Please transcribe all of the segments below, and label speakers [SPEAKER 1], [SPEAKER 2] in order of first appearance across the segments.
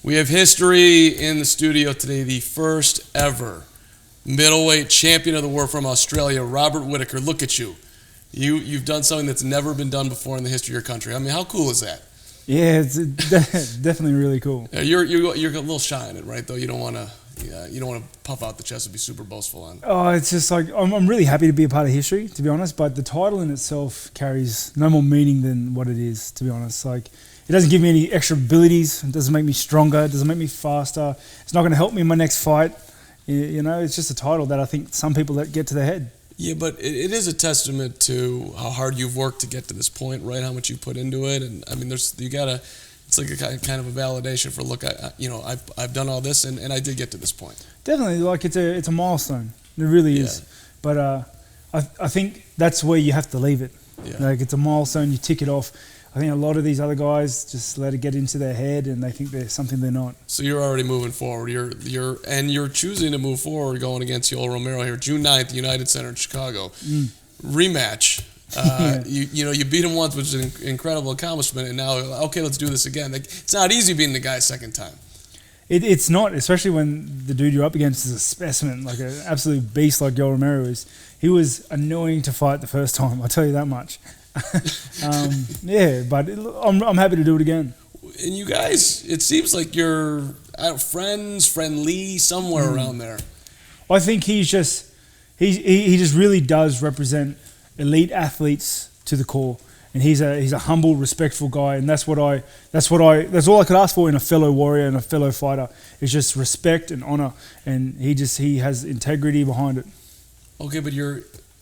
[SPEAKER 1] We have history in the studio today. The first ever middleweight champion of the world from Australia, Robert Whittaker. Look at you. You've done something that's never been done before in the history of your country. I mean, how cool is that?
[SPEAKER 2] Yeah, it's definitely really cool.
[SPEAKER 1] You're a little shy in it, right? Though you don't want to puff out the chest and be super boastful on.
[SPEAKER 2] Oh, it's just like I'm really happy to be a part of history, to be honest. But the title in itself carries no more meaning than what it is, to be honest. Like, it doesn't give me any extra abilities. It doesn't make me stronger. It doesn't make me faster. It's not going to help me in my next fight. You know, it's just a title that I think some people let get to their head.
[SPEAKER 1] Yeah, but it is a testament to how hard you've worked to get to this point, right? How much you put into it, and I mean, it's like a kind of a validation for look, I've done all this, and I did get to this point.
[SPEAKER 2] Definitely, like it's a milestone. It really is. But I think that's where you have to leave it.
[SPEAKER 1] Yeah.
[SPEAKER 2] Like, it's a milestone. You tick it off. I think a lot of these other guys just let it get into their head, and they think they're something they're not.
[SPEAKER 1] So you're already moving forward. You're choosing to move forward, going against Yoel Romero here, June 9th, United Center in Chicago. Rematch.
[SPEAKER 2] Yeah.
[SPEAKER 1] You beat him once, which is an incredible accomplishment, and now okay, let's do this again. Like, it's not easy beating the guy a second time.
[SPEAKER 2] It's not, especially when the dude you're up against is a specimen, like an absolute beast like Yoel Romero is. He was annoying to fight the first time, I'll tell you that much. Yeah, but I'm happy to do it again.
[SPEAKER 1] And you guys, it seems like you're friendly, somewhere around there.
[SPEAKER 2] I think he just really does represent elite athletes to the core, and he's a humble, respectful guy, and that's all I could ask for in a fellow warrior and a fellow fighter is just respect and honor, and he has integrity behind it.
[SPEAKER 1] Okay, but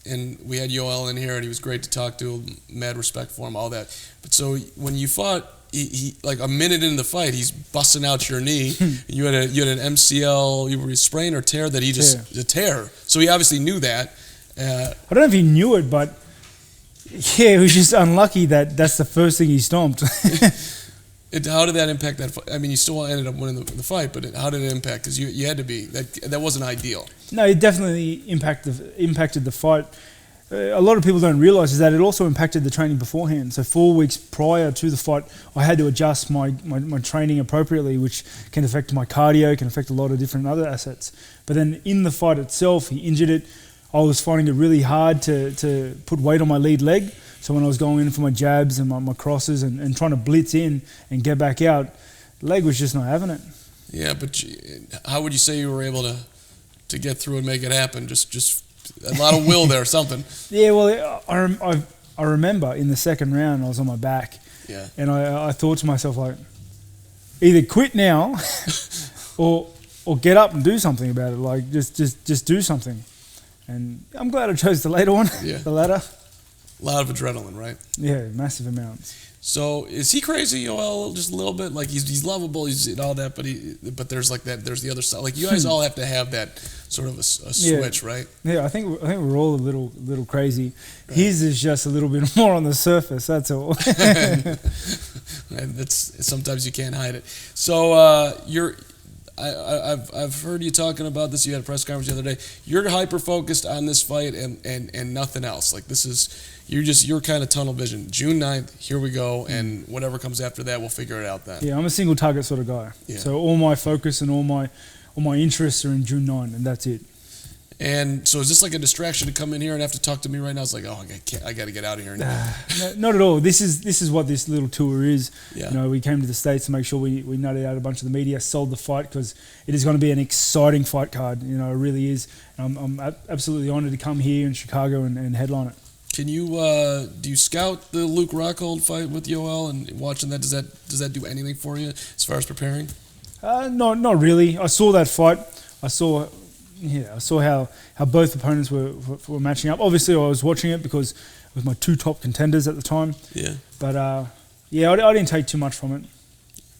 [SPEAKER 1] and we had Yoel in here, and he was great to talk to. Mad respect for him, all that. But so when you fought, he like a minute into the fight, he's busting out your knee. you had an MCL, you were sprain or tear that he just a tear. So he obviously knew that.
[SPEAKER 2] I don't know if he knew it, but yeah, it was just unlucky that that's the first thing he stomped.
[SPEAKER 1] How did that impact that fight? I mean, you still ended up winning the fight, but how did it impact? Because you had to be that wasn't ideal.
[SPEAKER 2] No, it definitely impacted the fight. A lot of people don't realise is that it also impacted the training beforehand. So 4 weeks prior to the fight, I had to adjust my training appropriately, which can affect my cardio, can affect a lot of different other assets. But then in the fight itself, he injured it. I was finding it really hard to put weight on my lead leg. So when I was going in for my jabs and my crosses and trying to blitz in and get back out, the leg was just not having it.
[SPEAKER 1] Yeah, but how would you say you were able to get through and make it happen? Just a lot of will there, something.
[SPEAKER 2] Yeah, well, I remember in the second round I was on my back.
[SPEAKER 1] Yeah.
[SPEAKER 2] And I thought to myself, like, either quit now or get up and do something about it. Like, just do something. And I'm glad I chose the later one, the latter.
[SPEAKER 1] A lot of adrenaline, right?
[SPEAKER 2] Yeah, massive amounts.
[SPEAKER 1] So is he crazy, Yoel? Just a little bit. Like he's lovable, he's all that, but there's like that. There's the other side. Like you guys all have to have that sort of a switch, right?
[SPEAKER 2] Yeah, I think we're all a little crazy. Right. His is just a little bit more on the surface. That's all.
[SPEAKER 1] And that's sometimes you can't hide it. So I've heard you talking about this. You had a press conference the other day. You're hyper focused on this fight and nothing else. Like this is you're kind of tunnel vision. June 9th, here we go, and whatever comes after that, we'll figure it out then.
[SPEAKER 2] Yeah, I'm a single target sort of guy.
[SPEAKER 1] Yeah.
[SPEAKER 2] So all my focus and all my interests are in June 9, and that's it.
[SPEAKER 1] And so is this like a distraction to come in here and have to talk to me right now? It's like, oh, I got to get out of here.
[SPEAKER 2] No, not at all. This is what this little tour is.
[SPEAKER 1] Yeah.
[SPEAKER 2] You know, we came to the States to make sure we nutted out a bunch of the media, sold the fight because it is going to be an exciting fight card. You know, it really is. I'm absolutely honoured to come here in Chicago and headline it.
[SPEAKER 1] Can you do you scout the Luke Rockhold fight with Yoel and watching that? Does that do anything for you as far as preparing?
[SPEAKER 2] Not really. I saw that fight. I saw how both opponents were matching up. Obviously, I was watching it because it was my two top contenders at the time.
[SPEAKER 1] Yeah.
[SPEAKER 2] But I didn't take too much from it.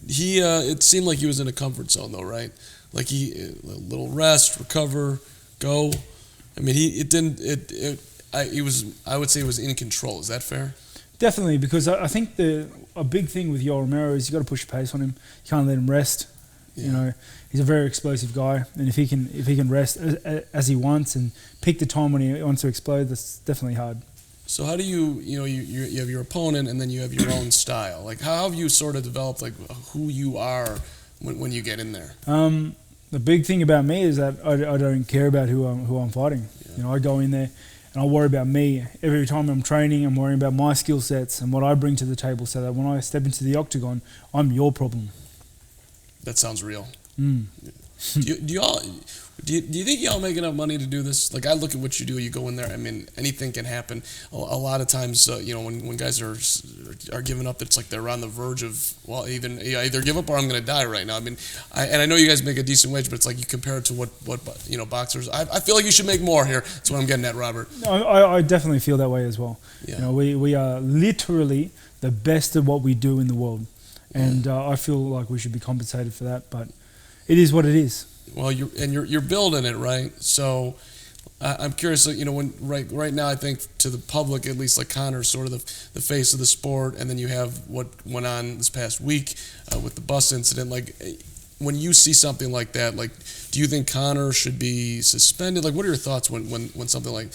[SPEAKER 1] It seemed like he was in a comfort zone though, right? Like a little rest, recover, go. I mean, I would say he was in control. Is that fair?
[SPEAKER 2] Definitely, because I think a big thing with Yoel Romero is you got to push the pace on him. You can't let him rest. Yeah. You know, he's a very explosive guy, and if he can rest as he wants and pick the time when he wants to explode, that's definitely hard.
[SPEAKER 1] So how do you have your opponent and then you have your own style? Like how have you sort of developed like who you are when you get in there?
[SPEAKER 2] The big thing about me is that I don't care about who I'm fighting.
[SPEAKER 1] Yeah.
[SPEAKER 2] You know, I go in there and I worry about me. Every time I'm training, I'm worrying about my skill sets and what I bring to the table, so that when I step into the octagon, I'm your problem.
[SPEAKER 1] That sounds real.
[SPEAKER 2] Mm.
[SPEAKER 1] Do you think y'all make enough money to do this? Like, I look at what you do. You go in there. I mean, anything can happen. A lot of times, when guys are giving up, it's like they're on the verge of, well, either give up or I'm going to die right now. I mean, I know you guys make a decent wage, but it's like you compare it to what boxers. I feel like you should make more here. That's what I'm getting at, Robert.
[SPEAKER 2] I definitely feel that way as well.
[SPEAKER 1] Yeah.
[SPEAKER 2] You know, we are literally the best at what we do in the world, and I feel like we should be compensated for that. But it is what it is.
[SPEAKER 1] Well, you're building it, right? So I'm curious, when right now, I think to the public, at least, like, Conor's sort of the face of the sport, and then you have what went on this past week with the bus incident. Like, when you see something like that, like, do you think Conor should be suspended? Like, what are your thoughts when something like,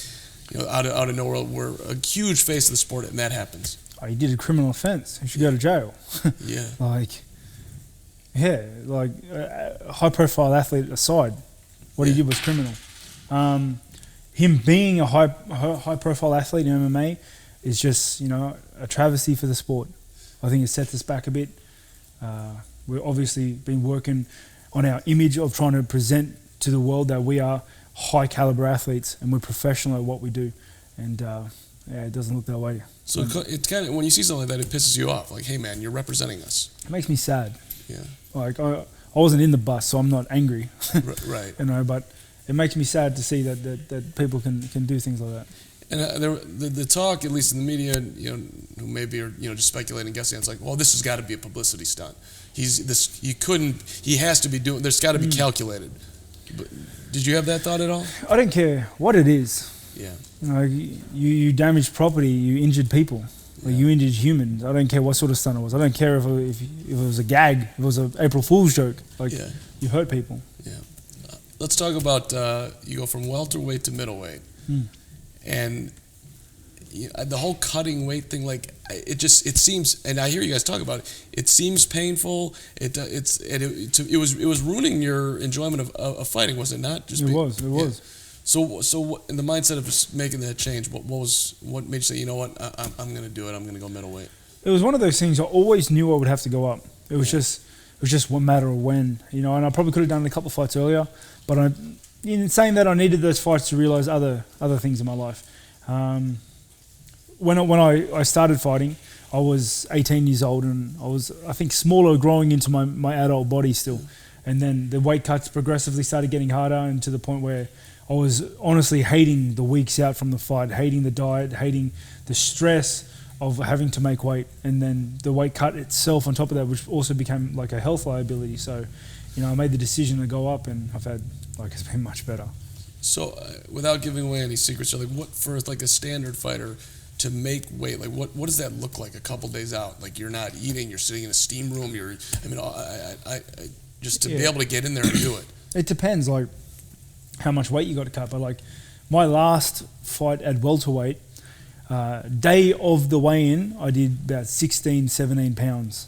[SPEAKER 1] out of nowhere, we're a huge face of the sport and that happens?
[SPEAKER 2] Oh, he did a criminal offense. He should go to jail.
[SPEAKER 1] Yeah.
[SPEAKER 2] High-profile athlete aside, what he did was criminal. Him being a high-profile athlete in MMA is just, a travesty for the sport. I think it sets us back a bit. We've obviously been working on our image of trying to present to the world that we are high-caliber athletes and we're professional at what we do. And it doesn't look that way.
[SPEAKER 1] So it's kind of, when you see something like that, it pisses you off. Like, hey, man, you're representing us.
[SPEAKER 2] It makes me sad.
[SPEAKER 1] Yeah.
[SPEAKER 2] Like, I wasn't in the bus, so I'm not angry.
[SPEAKER 1] Right.
[SPEAKER 2] But it makes me sad to see that people can do things like that.
[SPEAKER 1] And the talk, at least in the media, who maybe are just speculating, guessing, it's like, well, this has got to be a publicity stunt. He has to be doing. There's got to be calculated. But did you have that thought at all?
[SPEAKER 2] I don't care what it is.
[SPEAKER 1] Yeah.
[SPEAKER 2] You damaged property, you injured people. Like, you injured humans. I don't care what sort of stunt it was. I don't care if it was a gag, if it was an April Fool's joke. You hurt people.
[SPEAKER 1] Yeah. Let's talk about you go from welterweight to middleweight, and the whole cutting weight thing. Like, it seems, and I hear you guys talk about it. It seems painful. It was ruining your enjoyment of fighting, was it not?
[SPEAKER 2] It was.
[SPEAKER 1] So in the mindset of just making that change, what made you say, you know what, I'm going to do it. I'm going to go middleweight. It
[SPEAKER 2] was one of those things. I always knew I would have to go up. It was just one matter of when, and I probably could have done it a couple of fights earlier, but in saying that, I needed those fights to realize other things in my life. When I started fighting, I was 18 years old, and I was, I think, smaller, growing into my adult body still, and then the weight cuts progressively started getting harder, and to the point where I was honestly hating the weeks out from the fight, hating the diet, hating the stress of having to make weight, and then the weight cut itself on top of that, which also became like a health liability. So, I made the decision to go up, and I've had, it's been much better.
[SPEAKER 1] So, without giving away any secrets, what for a standard fighter to make weight, what does that look like a couple days out? Like, you're not eating, you're sitting in a steam room, just to be able to get in there and do it.
[SPEAKER 2] It depends, how much weight you got to cut. But my last fight at welterweight, day of the weigh-in, I did about 16, 17 pounds.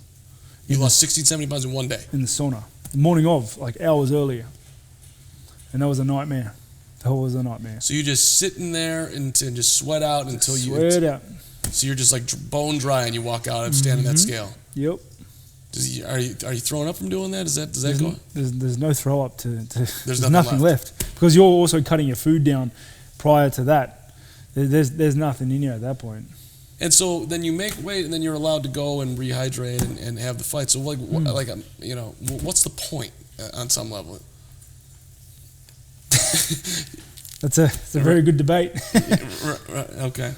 [SPEAKER 1] You lost 16, 17 pounds in one day?
[SPEAKER 2] In the sauna. The morning of, hours earlier. And that was a nightmare.
[SPEAKER 1] So you're just sitting there and just sweat out until you...
[SPEAKER 2] Sweat out.
[SPEAKER 1] So you're just bone dry and you walk out and stand on that scale?
[SPEAKER 2] Yep.
[SPEAKER 1] Are you throwing up from doing that? Does that go?
[SPEAKER 2] There's no throw up to there's
[SPEAKER 1] nothing
[SPEAKER 2] left because you're also cutting your food down prior to that. There's nothing in you at that point.
[SPEAKER 1] And so then you make weight, and then you're allowed to go and rehydrate and have the fight. So what's the point on some level?
[SPEAKER 2] It's a very good debate.
[SPEAKER 1] Okay.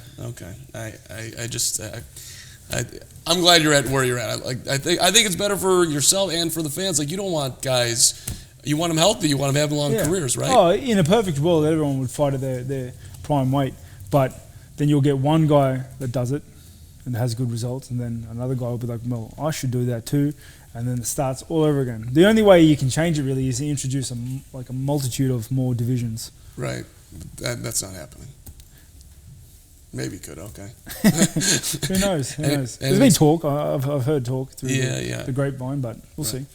[SPEAKER 1] I'm glad you're at where you're at. I think it's better for yourself and for the fans. You don't want guys. You want them healthy. You want them having long careers, right?
[SPEAKER 2] Oh, in a perfect world, everyone would fight at their prime weight, but then you'll get one guy that does it and has good results, and then another guy will be like, well, I should do that too, and then it starts all over again. The only way you can change it really is to introduce a multitude of more divisions.
[SPEAKER 1] Right. That's not happening. Maybe could, okay.
[SPEAKER 2] Who knows? There's been talk. I've heard talk through the grapevine, but we'll see.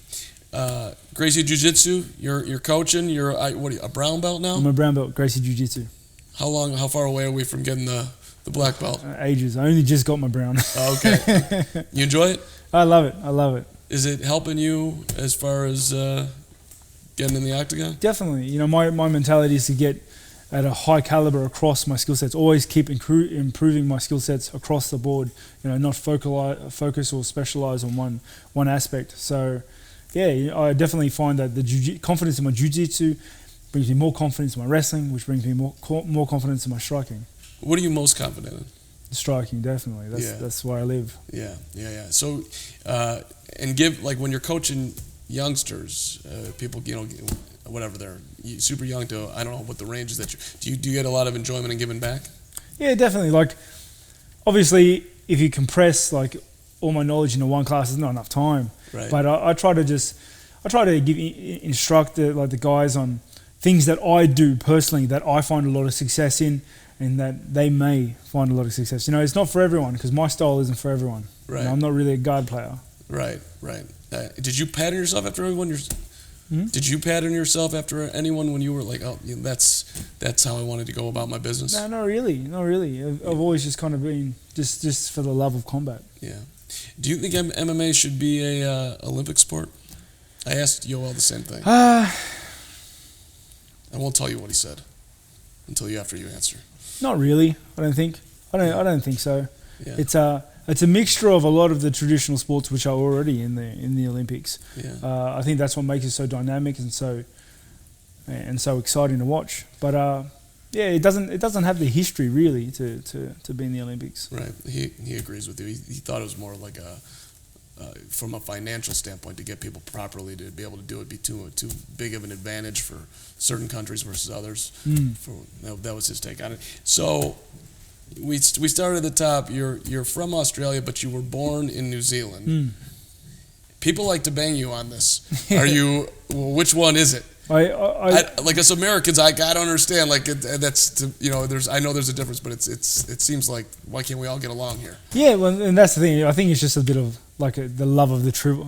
[SPEAKER 1] Gracie Jiu-Jitsu, you're coaching. You're what are you, a brown belt now?
[SPEAKER 2] I'm a brown belt, Gracie Jiu-Jitsu.
[SPEAKER 1] How far away are we from getting the black belt?
[SPEAKER 2] Ages. I only just got my brown.
[SPEAKER 1] Oh, okay. You enjoy it?
[SPEAKER 2] I love it.
[SPEAKER 1] Is it helping you as far as getting in the octagon?
[SPEAKER 2] Definitely. You know, my mentality is to get at a high caliber across my skill sets. Always keep improving my skill sets across the board. You know, not focus or specialize on one aspect. So, yeah, I definitely find that the confidence in my jiu-jitsu brings me more confidence in my wrestling, which brings me more confidence in my striking.
[SPEAKER 1] What are you most confident in?
[SPEAKER 2] Striking, definitely. That's where I live.
[SPEAKER 1] Yeah. So, and when you're coaching youngsters, people, you know, whatever they're super young to, I don't know what the range is that do you get a lot of enjoyment in giving back? Yeah,
[SPEAKER 2] definitely. Like, obviously, if you compress like all my knowledge into one class, there's not enough time.
[SPEAKER 1] Right.
[SPEAKER 2] But I try to instruct the guys on things that I do personally that I find a lot of success in, and that they may find a lot of success. You know, it's not for everyone because my style isn't for everyone.
[SPEAKER 1] Right.
[SPEAKER 2] You know, I'm not really a guard player.
[SPEAKER 1] Right. Did you pattern yourself after everyone? Did you pattern yourself after anyone when you were like, oh, you know, that's how I wanted to go about my business?
[SPEAKER 2] No, not really. I've always just kind of been just for the love of combat.
[SPEAKER 1] Yeah. Do you think MMA should be a Olympic sport? I asked Yoel the same thing. I won't tell you what he said until after you answer.
[SPEAKER 2] Not really. I don't think so.
[SPEAKER 1] Yeah.
[SPEAKER 2] It's a mixture of a lot of the traditional sports which are already in the Olympics.
[SPEAKER 1] Yeah.
[SPEAKER 2] I think that's what makes it so dynamic and so exciting to watch. But it doesn't have the history really to be in the Olympics.
[SPEAKER 1] Right. He agrees with you. He thought it was more like from a financial standpoint, to get people properly to be able to do it, be too big of an advantage for certain countries versus others. That was his take on it. So we started at the top. You're from Australia, but you were born in New Zealand. People like to bang you on this. Are you? Well, which one is it? Like us Americans, I don't understand. Like I know there's a difference, but it seems like, why can't we all get along here?
[SPEAKER 2] Yeah, well, and that's the thing. I think it's just a bit of like the love of the true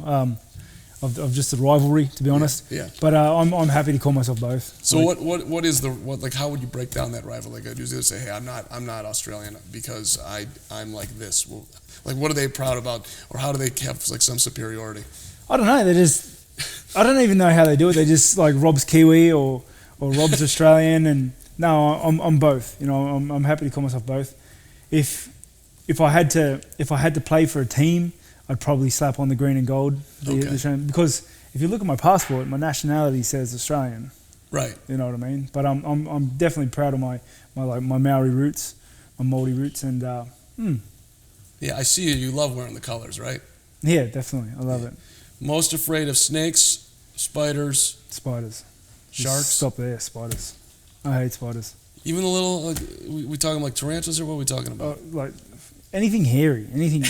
[SPEAKER 2] of just the rivalry, to be honest.
[SPEAKER 1] Yeah.
[SPEAKER 2] But I'm happy to call myself both.
[SPEAKER 1] So what is like? How would you break down that rivalry? Like, do they say, hey, I'm not Australian because I'm like this? Well, like, what are they proud about, or how do they have like some superiority?
[SPEAKER 2] I don't know. I don't even know how they do it. They just like Rob's Kiwi or Rob's Australian, and no, I'm both. You know, I'm happy to call myself both. If I had to play for a team, I'd probably slap on the green and gold, because if you look at my passport, my nationality says Australian.
[SPEAKER 1] Right.
[SPEAKER 2] You know what I mean? But I'm definitely proud of my Maori roots, my Māori roots, and
[SPEAKER 1] Yeah, I see you love wearing the colors, right?
[SPEAKER 2] Yeah, definitely. I love it.
[SPEAKER 1] Most afraid of snakes, spiders,
[SPEAKER 2] sharks.
[SPEAKER 1] Just
[SPEAKER 2] stop there, spiders. I hate spiders.
[SPEAKER 1] Even a little, like, we talking like tarantulas, or what are we talking about?
[SPEAKER 2] Like anything hairy, any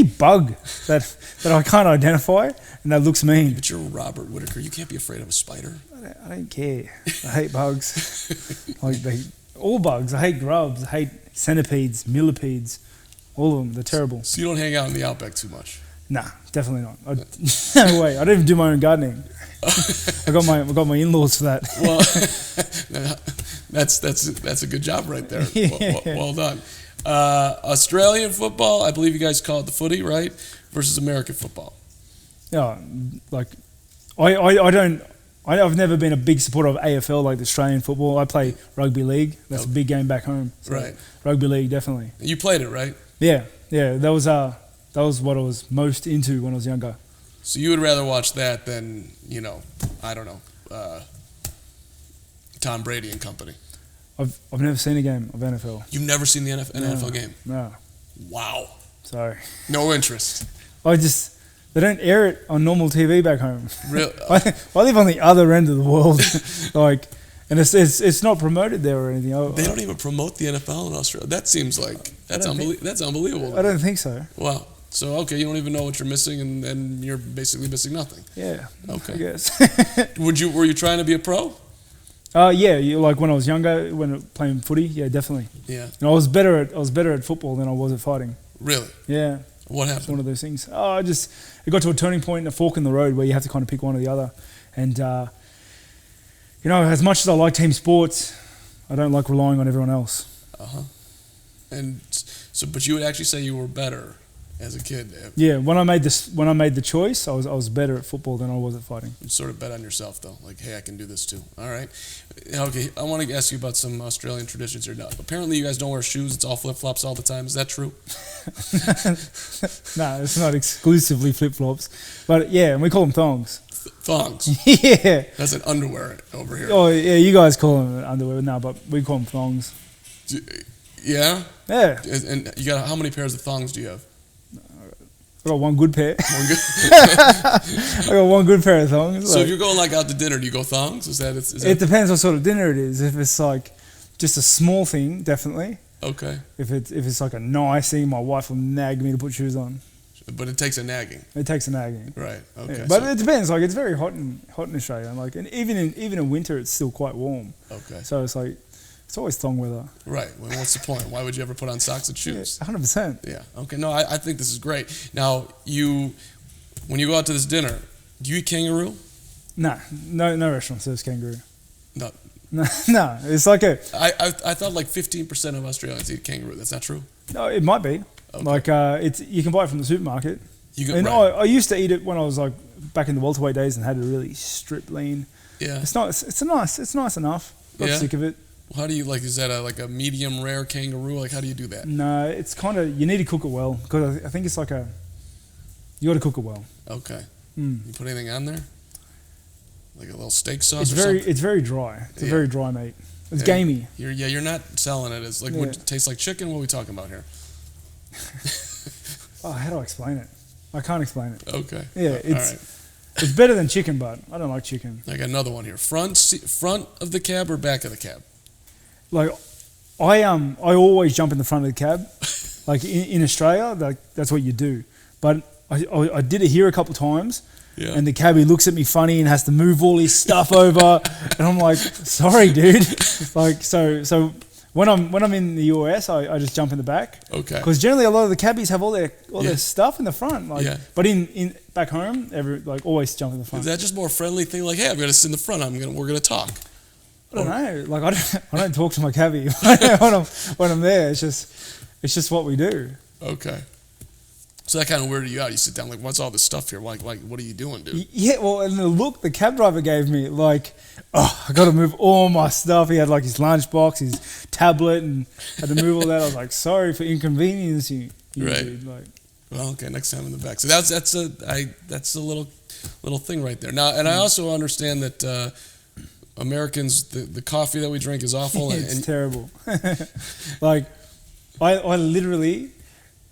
[SPEAKER 2] bug that I can't identify and that looks mean.
[SPEAKER 1] But you're Robert Whittaker. You can't be afraid of a spider.
[SPEAKER 2] I don't care. I hate bugs. All bugs. I hate grubs. I hate centipedes, millipedes, all of them. They're terrible.
[SPEAKER 1] So you don't hang out in the outback too much?
[SPEAKER 2] Nah, definitely not. No way. I don't even do my own gardening. I got my in-laws for that.
[SPEAKER 1] Well, that's a good job right there. Yeah. Well done. Australian football, I believe you guys call it the footy, right? Versus American football.
[SPEAKER 2] Yeah, like I've never been a big supporter of AFL, like the Australian football. I play rugby league. That's a big game back home. So
[SPEAKER 1] right.
[SPEAKER 2] Rugby league, definitely.
[SPEAKER 1] You played it, right?
[SPEAKER 2] Yeah. That was what I was most into when I was younger.
[SPEAKER 1] So you would rather watch that than, I don't know, Tom Brady and company?
[SPEAKER 2] I've never seen a game of NFL.
[SPEAKER 1] You've never seen the NFL game?
[SPEAKER 2] No.
[SPEAKER 1] Wow.
[SPEAKER 2] Sorry.
[SPEAKER 1] No interest.
[SPEAKER 2] They don't air it on normal TV back home.
[SPEAKER 1] Really?
[SPEAKER 2] I live on the other end of the world, and it's not promoted there or anything.
[SPEAKER 1] They don't even promote the NFL in Australia. That seems like that's unbelievable.
[SPEAKER 2] I don't think so.
[SPEAKER 1] Wow. So okay, you don't even know what you're missing, and you're basically missing nothing.
[SPEAKER 2] Yeah.
[SPEAKER 1] Okay.
[SPEAKER 2] I guess.
[SPEAKER 1] Were you trying to be a pro?
[SPEAKER 2] Yeah. Like when I was younger, when playing footy. Yeah, definitely.
[SPEAKER 1] Yeah.
[SPEAKER 2] And I was better at football than I was at fighting.
[SPEAKER 1] Really?
[SPEAKER 2] Yeah.
[SPEAKER 1] What
[SPEAKER 2] It's one
[SPEAKER 1] happened?
[SPEAKER 2] of those things. It got to a turning point, a fork in the road where you have to kind of pick one or the other. And, as much as I like team sports, I don't like relying on everyone else.
[SPEAKER 1] Uh-huh. And so, but you would actually say you were better as a kid.
[SPEAKER 2] Yeah, when I made the choice, I was better at football than I was at fighting.
[SPEAKER 1] You sort of bet on yourself, though. Like, hey, I can do this too. All right. Okay, I want to ask you about some Australian traditions here. Now, apparently, you guys don't wear shoes. It's all flip-flops all the time. Is that true?
[SPEAKER 2] No, it's not exclusively flip-flops. But, yeah, and we call them thongs.
[SPEAKER 1] Thongs.
[SPEAKER 2] Yeah.
[SPEAKER 1] That's an underwear over here.
[SPEAKER 2] Oh, yeah, you guys call them underwear. No, but we call them thongs.
[SPEAKER 1] Yeah?
[SPEAKER 2] Yeah.
[SPEAKER 1] And you got how many pairs of thongs do you have?
[SPEAKER 2] I got one good pair.
[SPEAKER 1] One good.
[SPEAKER 2] I got one good pair of thongs.
[SPEAKER 1] So if you're going like out to dinner, do you go thongs? Is that
[SPEAKER 2] It depends what sort of dinner it is. If it's like just a small thing, definitely.
[SPEAKER 1] okay?
[SPEAKER 2] If it's like a nice thing, my wife will nag me to put shoes on.
[SPEAKER 1] But it takes a nagging,
[SPEAKER 2] It takes a nagging.
[SPEAKER 1] right? Okay.
[SPEAKER 2] Yeah. But it depends. Like it's very hot in Australia. Like, and even in winter, it's still quite warm.
[SPEAKER 1] Okay.
[SPEAKER 2] So it's like it's always thong weather.
[SPEAKER 1] Right. Well, what's the point? Why would you ever put on socks and shoes?
[SPEAKER 2] 100%.
[SPEAKER 1] Yeah. Okay. No, I think this is great. Now, when you go out to this dinner, do you eat kangaroo?
[SPEAKER 2] No restaurant serves kangaroo.
[SPEAKER 1] No.
[SPEAKER 2] No, it's like
[SPEAKER 1] I thought like 15% of Australians eat kangaroo. That's not true.
[SPEAKER 2] no, it might be.
[SPEAKER 1] Okay.
[SPEAKER 2] Like you can buy it from the supermarket.
[SPEAKER 1] You go,
[SPEAKER 2] And
[SPEAKER 1] right.
[SPEAKER 2] I used to eat it when I was like back in the welterweight days and had a really stripped lean.
[SPEAKER 1] Yeah.
[SPEAKER 2] It's nice enough. Got
[SPEAKER 1] Yeah?
[SPEAKER 2] sick of it.
[SPEAKER 1] How do you like? Is that like a medium rare kangaroo? Like, how do you do that?
[SPEAKER 2] No, it's kind of you need to cook it well because I think it's like you got to cook it well.
[SPEAKER 1] Okay.
[SPEAKER 2] Mm.
[SPEAKER 1] You put anything on there? Like a little steak sauce
[SPEAKER 2] It's
[SPEAKER 1] or
[SPEAKER 2] very
[SPEAKER 1] something?
[SPEAKER 2] it's very dry. It's a
[SPEAKER 1] Yeah.
[SPEAKER 2] very dry meat. It's
[SPEAKER 1] Yeah.
[SPEAKER 2] gamey.
[SPEAKER 1] You're not selling it as like
[SPEAKER 2] Yeah.
[SPEAKER 1] would it taste like chicken? What are we talking about here?
[SPEAKER 2] Oh, how do I explain it? I can't explain it.
[SPEAKER 1] Okay.
[SPEAKER 2] Yeah,
[SPEAKER 1] All
[SPEAKER 2] it's
[SPEAKER 1] right.
[SPEAKER 2] it's better than chicken, but I don't like chicken.
[SPEAKER 1] I got another one here. Front of the cab or back of the cab?
[SPEAKER 2] Like I always jump in the front of the cab. Like in Australia, like that's what you do. But I did it here a couple of times.
[SPEAKER 1] Yeah.
[SPEAKER 2] And the cabbie looks at me funny and has to move all his stuff over, and I'm like, "Sorry, dude." Like, so when I'm in the US, I just jump in the back.
[SPEAKER 1] Okay.
[SPEAKER 2] Because generally a lot of the cabbies have all
[SPEAKER 1] Yeah.
[SPEAKER 2] their stuff in the front. Like,
[SPEAKER 1] Yeah.
[SPEAKER 2] But in back home, always jump in the
[SPEAKER 1] Is
[SPEAKER 2] front.
[SPEAKER 1] that just more friendly thing? Like, hey, I'm gonna sit in the front. We're gonna talk.
[SPEAKER 2] I don't know. Like I don't talk to my cabbie when I'm there. It's just what we do.
[SPEAKER 1] Okay. So that kind of weirded you out. You sit down like, what's all this stuff here? Like, what are you doing, dude?
[SPEAKER 2] Yeah, well, and the look the cab driver gave me, like, I got to move all my stuff. He had like his lunchbox, his tablet, and had to move all that. I was like, sorry for inconveniencing you,
[SPEAKER 1] Right.
[SPEAKER 2] dude. Like,
[SPEAKER 1] Well, okay, next time in the back. So that's a little thing right there. Now, and I also understand that Americans, the coffee that we drink is awful.
[SPEAKER 2] it's
[SPEAKER 1] and
[SPEAKER 2] terrible. Like, I literally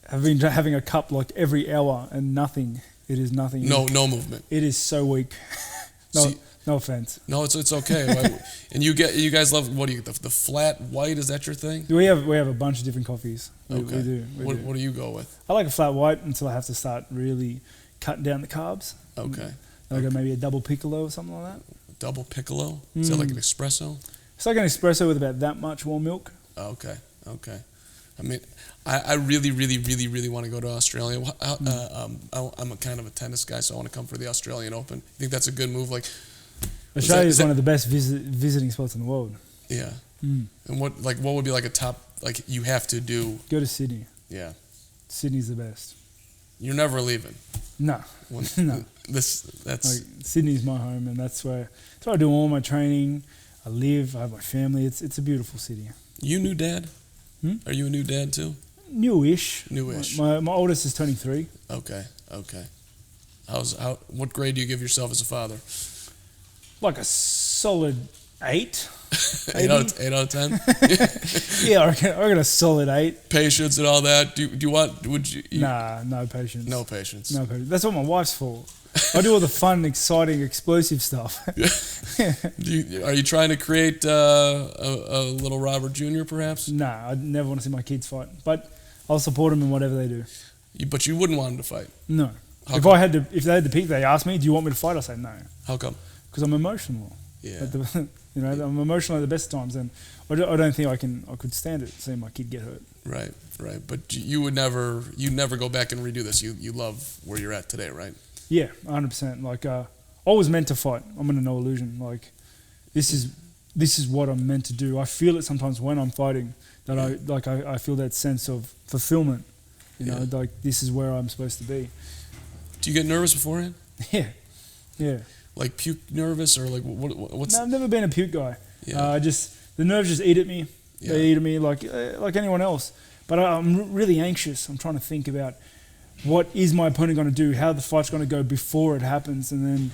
[SPEAKER 2] have been having a cup like every hour and nothing. It is nothing.
[SPEAKER 1] no movement.
[SPEAKER 2] It is so weak.
[SPEAKER 1] See-
[SPEAKER 2] No offense.
[SPEAKER 1] No, it's okay. And you guys love, what do you, the flat white? Is that your thing?
[SPEAKER 2] We have a bunch of different coffees. We
[SPEAKER 1] Okay.
[SPEAKER 2] do.
[SPEAKER 1] What do you go with?
[SPEAKER 2] I like a flat white until I have to start really cutting down the carbs.
[SPEAKER 1] Okay.
[SPEAKER 2] Then I go maybe a double piccolo or something like that.
[SPEAKER 1] Double piccolo? Is that like an espresso?
[SPEAKER 2] It's like an espresso with about that much warm milk.
[SPEAKER 1] Okay. I mean, I really, really, really, really want to go to Australia. I'm a kind of a tennis guy, so I want to come for the Australian Open. You think that's a good move? Like,
[SPEAKER 2] Australia
[SPEAKER 1] is
[SPEAKER 2] is
[SPEAKER 1] that-
[SPEAKER 2] one of the best visiting spots in the world.
[SPEAKER 1] yeah.
[SPEAKER 2] Mm.
[SPEAKER 1] And what would be like a top, like you have to do?
[SPEAKER 2] Go to Sydney.
[SPEAKER 1] Yeah.
[SPEAKER 2] Sydney's the best.
[SPEAKER 1] You're never leaving.
[SPEAKER 2] No,
[SPEAKER 1] When,
[SPEAKER 2] no.
[SPEAKER 1] That's
[SPEAKER 2] Like, Sydney's my home, and that's where I do all my training. I live. I have my family. It's a beautiful city.
[SPEAKER 1] you new dad?
[SPEAKER 2] Hmm?
[SPEAKER 1] Are you a new dad too?
[SPEAKER 2] Newish.
[SPEAKER 1] Newish.
[SPEAKER 2] My oldest is turning 3.
[SPEAKER 1] Okay. What grade do you give yourself as a father?
[SPEAKER 2] Like a solid 8.
[SPEAKER 1] 8 out of 10.
[SPEAKER 2] Yeah, I reckon a solid 8.
[SPEAKER 1] Patience and all that. Do you want? Would you?
[SPEAKER 2] Nah, no patience.
[SPEAKER 1] No patience.
[SPEAKER 2] No patience. That's what my wife's for. I do all the fun, exciting, explosive stuff.
[SPEAKER 1] Are you trying to create a little Robert Jr. perhaps?
[SPEAKER 2] Nah, I never want to see my kids fight, but I'll support them in whatever they do.
[SPEAKER 1] But you wouldn't want him to fight.
[SPEAKER 2] No.
[SPEAKER 1] How
[SPEAKER 2] If
[SPEAKER 1] come?
[SPEAKER 2] they had to pick, they ask me, "Do you want me to fight?" I say no,
[SPEAKER 1] How come?
[SPEAKER 2] because I'm emotional.
[SPEAKER 1] Yeah.
[SPEAKER 2] I'm emotional at the best times, and I don't think I could stand it seeing my kid get hurt.
[SPEAKER 1] Right. But you'd never go back and redo this. You love where you're at today, right?
[SPEAKER 2] Yeah, 100%. Like, I was meant to fight. I'm under no illusion. Like, this is what I'm meant to do. I feel it sometimes when I'm fighting that I feel that sense of fulfillment. You know, like this is where I'm supposed to be.
[SPEAKER 1] Do you get nervous beforehand?
[SPEAKER 2] Yeah.
[SPEAKER 1] Like puke nervous or like what's?
[SPEAKER 2] No, I've never been a puke guy.
[SPEAKER 1] Yeah.
[SPEAKER 2] The nerves just eat at me.
[SPEAKER 1] Yeah.
[SPEAKER 2] They eat at me like anyone else. But I'm really anxious. I'm trying to think about what is my opponent going to do, how the fight's going to go before it happens, and then,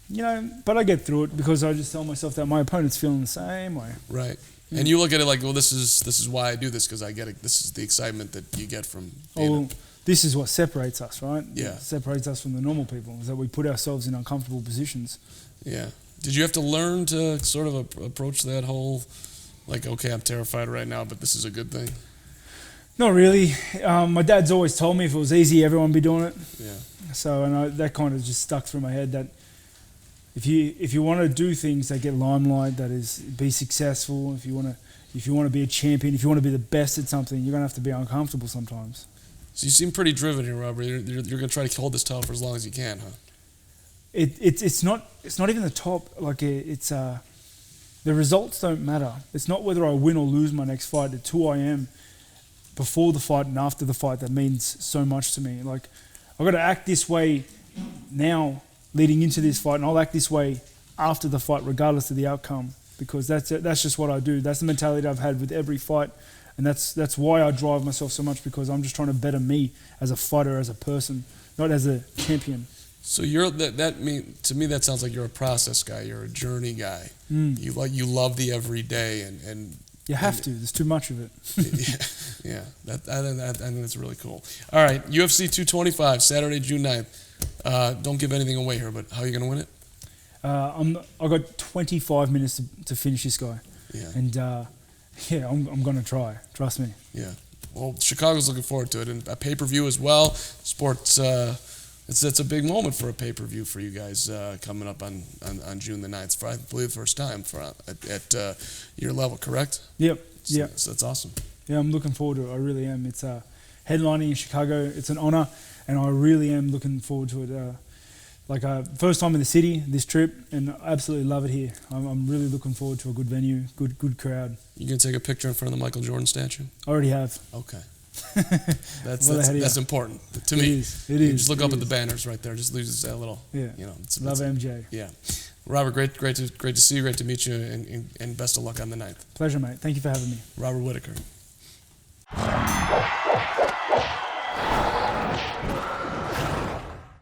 [SPEAKER 2] you know. But I get through it because I just tell myself that my opponent's feeling the same way.
[SPEAKER 1] Right. And you look at it like, well, this is why I do this, because I get it. This is the excitement that you get from being
[SPEAKER 2] this is what separates us, right?
[SPEAKER 1] Yeah.
[SPEAKER 2] It separates us from the normal people, is that we put ourselves in uncomfortable positions.
[SPEAKER 1] Yeah. Did you have to learn to sort of approach that whole, like, okay, I'm terrified right now, but this is a good thing?
[SPEAKER 2] Not really. My dad's always told me if it was easy, everyone would be doing it.
[SPEAKER 1] Yeah.
[SPEAKER 2] So, that kind of just stuck through my head, that if you want to do things that get limelight, that is, be successful, if you want to be a champion, if you want to be the best at something, you're going to have to be uncomfortable sometimes.
[SPEAKER 1] So you seem pretty driven here, Robert. You're going to try to hold this title for as long as you can, huh?
[SPEAKER 2] It's not even the top. Like, it's the results don't matter. It's not whether I win or lose my next fight. It's who I am before the fight and after the fight that means so much to me. Like, I've got to act this way now leading into this fight, and I'll act this way after the fight regardless of the outcome, because that's just what I do. That's the mentality I've had with every fight, and that's why I drive myself so much, because I'm just trying to better me as a fighter, as a person, not as a champion.
[SPEAKER 1] So to me that sounds like you're a process guy. You're a journey guy. You love the everyday and
[SPEAKER 2] you have to. There's too much of it.
[SPEAKER 1] Yeah. I think that's really cool. All right, UFC 225, Saturday, June 9th. Don't give anything away here, but how are you going to win it?
[SPEAKER 2] I've got 25 minutes to finish this guy.
[SPEAKER 1] Yeah.
[SPEAKER 2] And I'm going to try. Trust me.
[SPEAKER 1] Yeah. Well, Chicago's looking forward to it, and a pay-per-view as well. Sports. It's a big moment for a pay-per-view for you guys coming up on June the 9th. For, I believe, the first time at your level, correct?
[SPEAKER 2] Yep.
[SPEAKER 1] So that's awesome.
[SPEAKER 2] Yeah, I'm looking forward to it. I really am. It's headlining in Chicago. It's an honor, and I really am looking forward to it. First time in the city, this trip, and I absolutely love it here. I'm really looking forward to a good venue, good crowd.
[SPEAKER 1] You gonna take a picture in front of the Michael Jordan statue?
[SPEAKER 2] I already have.
[SPEAKER 1] Okay. That's important to me.
[SPEAKER 2] It is.
[SPEAKER 1] Just look up at the banners right there. Just loses that little.
[SPEAKER 2] Yeah. Love MJ.
[SPEAKER 1] Yeah. Robert, great to see you. Great to meet you, and best of luck on the 9th.
[SPEAKER 2] Pleasure, mate. Thank you for having me.
[SPEAKER 1] Robert Whittaker.